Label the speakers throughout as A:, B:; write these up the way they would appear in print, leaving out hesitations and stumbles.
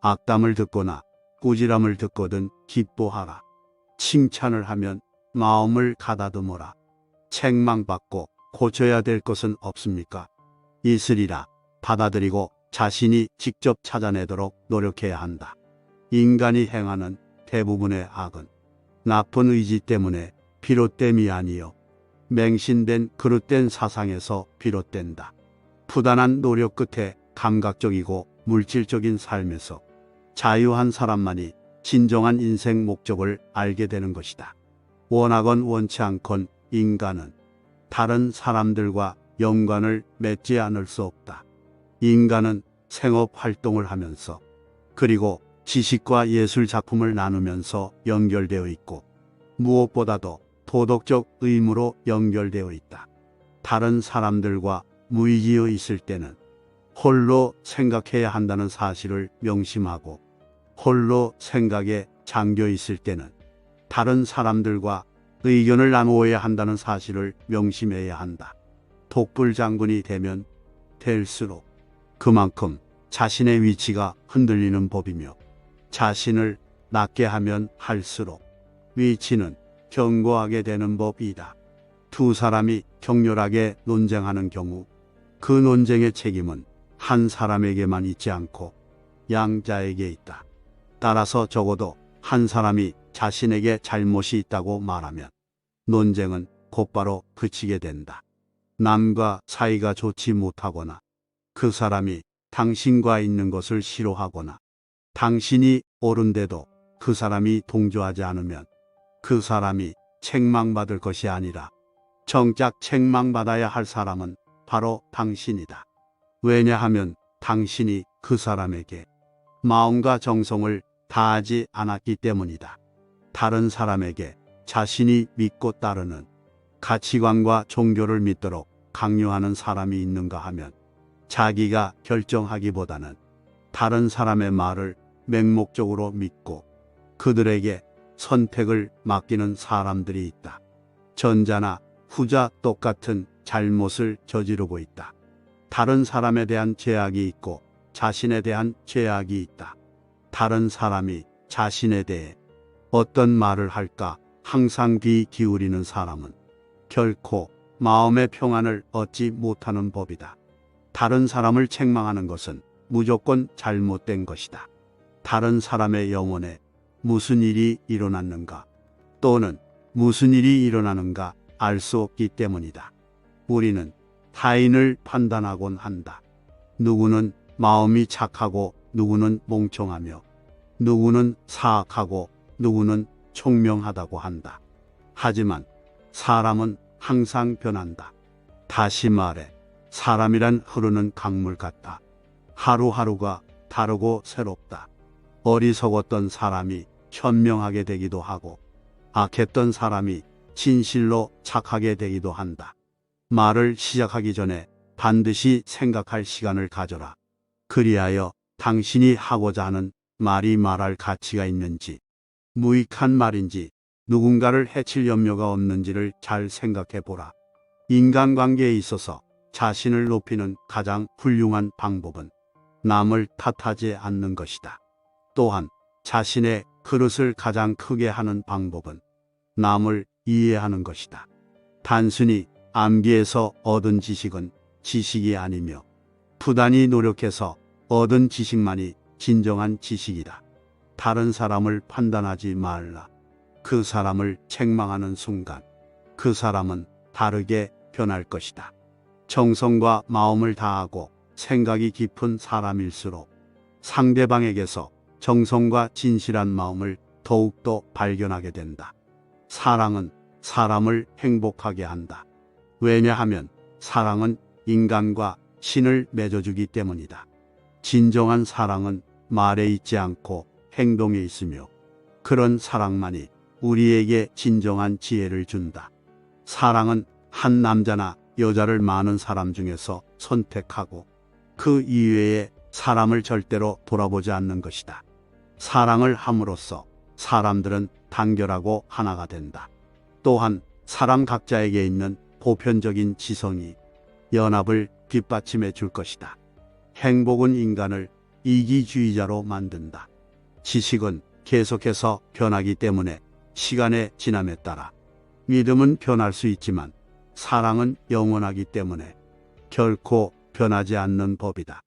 A: 악담을 듣거나 꾸지람을 듣거든 기뻐하라. 칭찬을 하면 마음을 가다듬어라. 책망받고 고쳐야 될 것은 없습니까? 있으리라. 받아들이고 자신이 직접 찾아내도록 노력해야 한다. 인간이 행하는 대부분의 악은 나쁜 의지 때문에 비롯됨이 아니요 맹신된 그릇된 사상에서 비롯된다. 부단한 노력 끝에 감각적이고 물질적인 삶에서 자유한 사람만이 진정한 인생 목적을 알게 되는 것이다. 원하건 원치 않건 인간은 다른 사람들과 연관을 맺지 않을 수 없다. 인간은 생업 활동을 하면서 그리고 지식과 예술 작품을 나누면서 연결되어 있고 무엇보다도 도덕적 의무로 연결되어 있다. 다른 사람들과 무의지어 있을 때는 홀로 생각해야 한다는 사실을 명심하고 홀로 생각에 잠겨 있을 때는 다른 사람들과 의견을 나누어야 한다는 사실을 명심해야 한다. 독불장군이 되면 될수록 그만큼 자신의 위치가 흔들리는 법이며 자신을 낮게 하면 할수록 위치는 견고하게 되는 법이다. 두 사람이 격렬하게 논쟁하는 경우 그 논쟁의 책임은 한 사람에게만 있지 않고 양자에게 있다. 따라서 적어도 한 사람이 자신에게 잘못이 있다고 말하면 논쟁은 곧바로 그치게 된다. 남과 사이가 좋지 못하거나 그 사람이 당신과 있는 것을 싫어하거나 당신이 옳은데도 그 사람이 동조하지 않으면 그 사람이 책망받을 것이 아니라 정작 책망받아야 할 사람은 바로 당신이다. 왜냐하면 당신이 그 사람에게 마음과 정성을 다하지 않았기 때문이다. 다른 사람에게 자신이 믿고 따르는 가치관과 종교를 믿도록 강요하는 사람이 있는가 하면 자기가 결정하기보다는 다른 사람의 말을 맹목적으로 믿고 그들에게 선택을 맡기는 사람들이 있다. 전자나 후자 똑같은 잘못을 저지르고 있다. 다른 사람에 대한 죄악이 있고 자신에 대한 죄악이 있다. 다른 사람이 자신에 대해 어떤 말을 할까 항상 귀 기울이는 사람은 결코 마음의 평안을 얻지 못하는 법이다. 다른 사람을 책망하는 것은 무조건 잘못된 것이다. 다른 사람의 영혼에 무슨 일이 일어났는가 또는 무슨 일이 일어나는가 알 수 없기 때문이다. 우리는 타인을 판단하곤 한다. 누구는 마음이 착하고 누구는 멍청하며 누구는 사악하고 누구는 총명하다고 한다. 하지만 사람은 항상 변한다. 다시 말해 사람이란 흐르는 강물 같다. 하루하루가 다르고 새롭다. 어리석었던 사람이 현명하게 되기도 하고 악했던 사람이 진실로 착하게 되기도 한다. 말을 시작하기 전에 반드시 생각할 시간을 가져라. 그리하여 당신이 하고자 하는 말이 말할 가치가 있는지, 무익한 말인지, 누군가를 해칠 염려가 없는지를 잘 생각해 보라. 인간관계에 있어서 자신을 높이는 가장 훌륭한 방법은 남을 탓하지 않는 것이다. 또한 자신의 그릇을 가장 크게 하는 방법은 남을 이해하는 것이다. 단순히 암기해서 얻은 지식은 지식이 아니며 부단히 노력해서 얻은 지식만이 진정한 지식이다. 다른 사람을 판단하지 말라. 그 사람을 책망하는 순간 그 사람은 다르게 변할 것이다. 정성과 마음을 다하고 생각이 깊은 사람일수록 상대방에게서 정성과 진실한 마음을 더욱더 발견하게 된다. 사랑은 사람을 행복하게 한다. 왜냐하면 사랑은 인간과 신을 맺어주기 때문이다. 진정한 사랑은 말에 있지 않고 행동에 있으며 그런 사랑만이 우리에게 진정한 지혜를 준다. 사랑은 한 남자나 여자를 많은 사람 중에서 선택하고 그 이외의 사람을 절대로 돌아보지 않는 것이다. 사랑을 함으로써 사람들은 단결하고 하나가 된다. 또한 사람 각자에게 있는 보편적인 지성이 연합을 뒷받침해 줄 것이다. 행복은 인간을 이기주의자로 만든다. 지식은 계속해서 변하기 때문에 시간의 지남에 따라 믿음은 변할 수 있지만 사랑은 영원하기 때문에 결코 변하지 않는 법이다.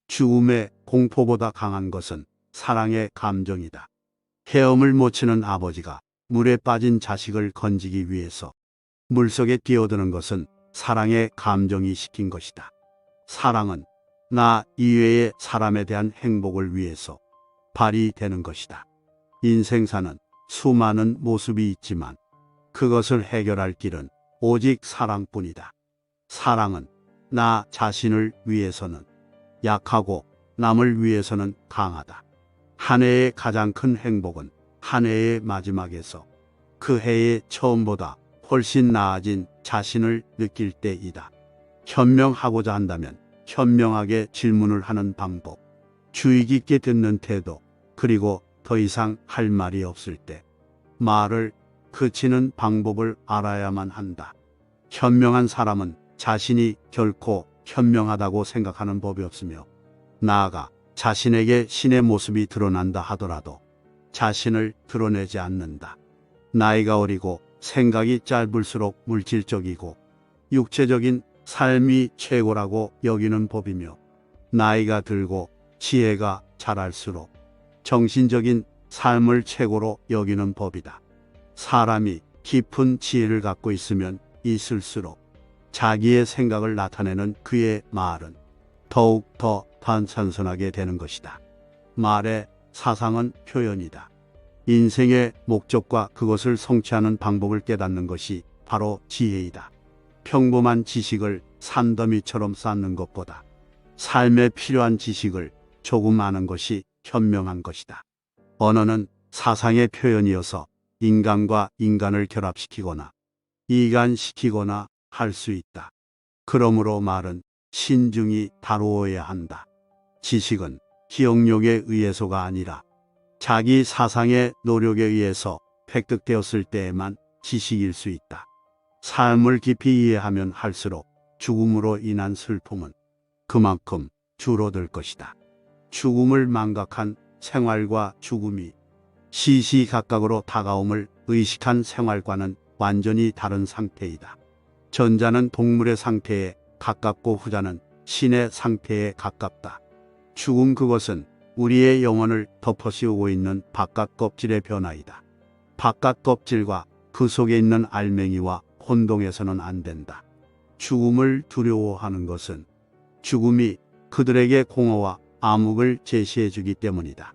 A: 죽음의 공포보다 강한 것은 사랑의 감정이다. 헤엄을 못 치는 아버지가 물에 빠진 자식을 건지기 위해서 물속에 뛰어드는 것은 사랑의 감정이 시킨 것이다. 사랑은 나 이외의 사람에 대한 행복을 위해서 발휘되는 것이다. 인생사는 수많은 모습이 있지만 그것을 해결할 길은 오직 사랑뿐이다. 사랑은 나 자신을 위해서는 약하고 남을 위해서는 강하다. 한 해의 가장 큰 행복은 한 해의 마지막에서 그 해의 처음보다 훨씬 나아진 자신을 느낄 때이다. 현명하고자 한다면 현명하게 질문을 하는 방법, 주의 깊게 듣는 태도, 그리고 더 이상 할 말이 없을 때 말을 그치는 방법을 알아야만 한다. 현명한 사람은 자신이 결코 현명하다고 생각하는 법이 없으며 나아가 자신에게 신의 모습이 드러난다 하더라도 자신을 드러내지 않는다. 나이가 어리고 생각이 짧을수록 물질적이고 육체적인 삶이 최고라고 여기는 법이며 나이가 들고 지혜가 자랄수록 정신적인 삶을 최고로 여기는 법이다. 사람이 깊은 지혜를 갖고 있으면 있을수록 자기의 생각을 나타내는 그의 말은 더욱 더 단선선하게 되는 것이다. 말의 사상은 표현이다. 인생의 목적과 그것을 성취하는 방법을 깨닫는 것이 바로 지혜이다. 평범한 지식을 산더미처럼 쌓는 것보다 삶에 필요한 지식을 조금 아는 것이 현명한 것이다. 언어는 사상의 표현이어서 인간과 인간을 결합시키거나 이간시키거나 할 수 있다. 그러므로 말은 신중히 다루어야 한다. 지식은 기억력에 의해서가 아니라 자기 사상의 노력에 의해서 획득되었을 때에만 지식일 수 있다. 삶을 깊이 이해하면 할수록 죽음으로 인한 슬픔은 그만큼 줄어들 것이다. 죽음을 망각한 생활과 죽음이 시시각각으로 다가옴을 의식한 생활과는 완전히 다른 상태이다. 전자는 동물의 상태에 가깝고 후자는 신의 상태에 가깝다. 죽음 그것은 우리의 영혼을 덮어씌우고 있는 바깥 껍질의 변화이다. 바깥 껍질과 그 속에 있는 알맹이와 혼동해서는 안 된다. 죽음을 두려워하는 것은 죽음이 그들에게 공허와 암흑을 제시해 주기 때문이다.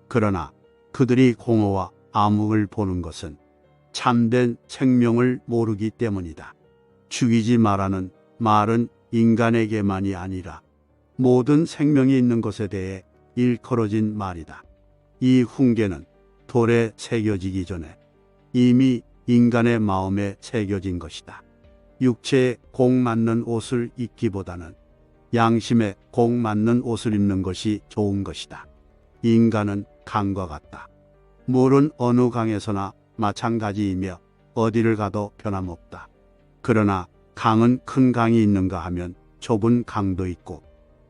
A: 그러나 그들이 공허와 암흑을 보는 것은 참된 생명을 모르기 때문이다. 죽이지 말라는 말은 인간에게만이 아니라 모든 생명이 있는 것에 대해 일컬어진 말이다. 이 훈계는 돌에 새겨지기 전에 이미 인간의 마음에 새겨진 것이다. 육체에 공 맞는 옷을 입기보다는 양심에 공 맞는 옷을 입는 것이 좋은 것이다. 인간은 강과 같다. 물은 어느 강에서나 마찬가지이며 어디를 가도 변함없다. 그러나 강은 큰 강이 있는가 하면 좁은 강도 있고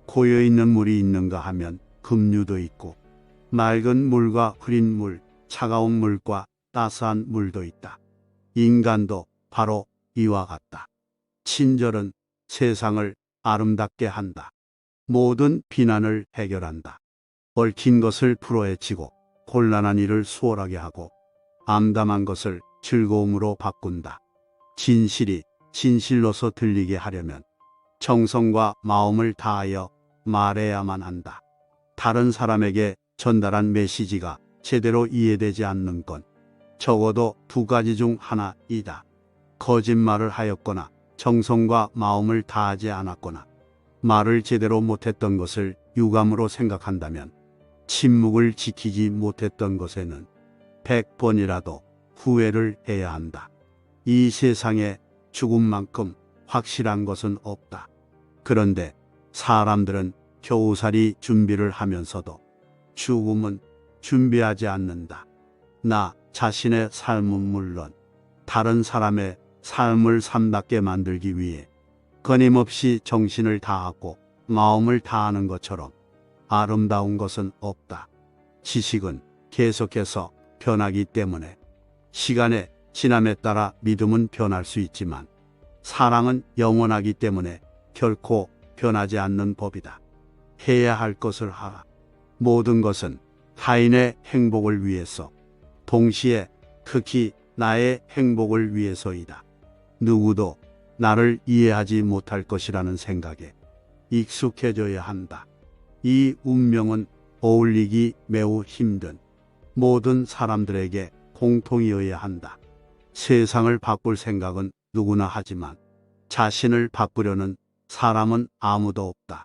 A: 고여있는 물이 있는가 하면 급류도 있고 맑은 물과 흐린 물, 차가운 물과 따스한 물도 있다. 인간도 바로 이와 같다. 친절은 세상을 아름답게 한다. 모든 비난을 해결한다. 얽힌 것을 풀어헤치고 곤란한 일을 수월하게 하고 암담한 것을 즐거움으로 바꾼다. 진실이 진실로서 들리게 하려면 정성과 마음을 다하여 말해야만 한다. 다른 사람에게 전달한 메시지가 제대로 이해되지 않는 건 적어도 두 가지 중 하나이다. 거짓말을 하였거나 정성과 마음을 다하지 않았거나 말을 제대로 못했던 것을 유감으로 생각한다면 침묵을 지키지 못했던 것에는 100번이라도 후회를 해야 한다. 이 세상에 죽음만큼 확실한 것은 없다. 그런데 사람들은 겨우살이 준비를 하면서도 죽음은 준비하지 않는다. 나 자신의 삶은 물론 다른 사람의 삶을 삶답게 만들기 위해 끊임없이 정신을 다하고 마음을 다하는 것처럼 아름다운 것은 없다. 지식은 계속해서 변하기 때문에 시간의 지남에 따라 믿음은 변할 수 있지만 사랑은 영원하기 때문에 결코 변하지 않는 법이다. 해야 할 것을 하라. 모든 것은 타인의 행복을 위해서, 동시에 특히 나의 행복을 위해서이다. 누구도 나를 이해하지 못할 것이라는 생각에 익숙해져야 한다. 이 운명은 어울리기 매우 힘든 모든 사람들에게 공통이어야 한다. 세상을 바꿀 생각은 누구나 하지만 자신을 바꾸려는 사람은 아무도 없다.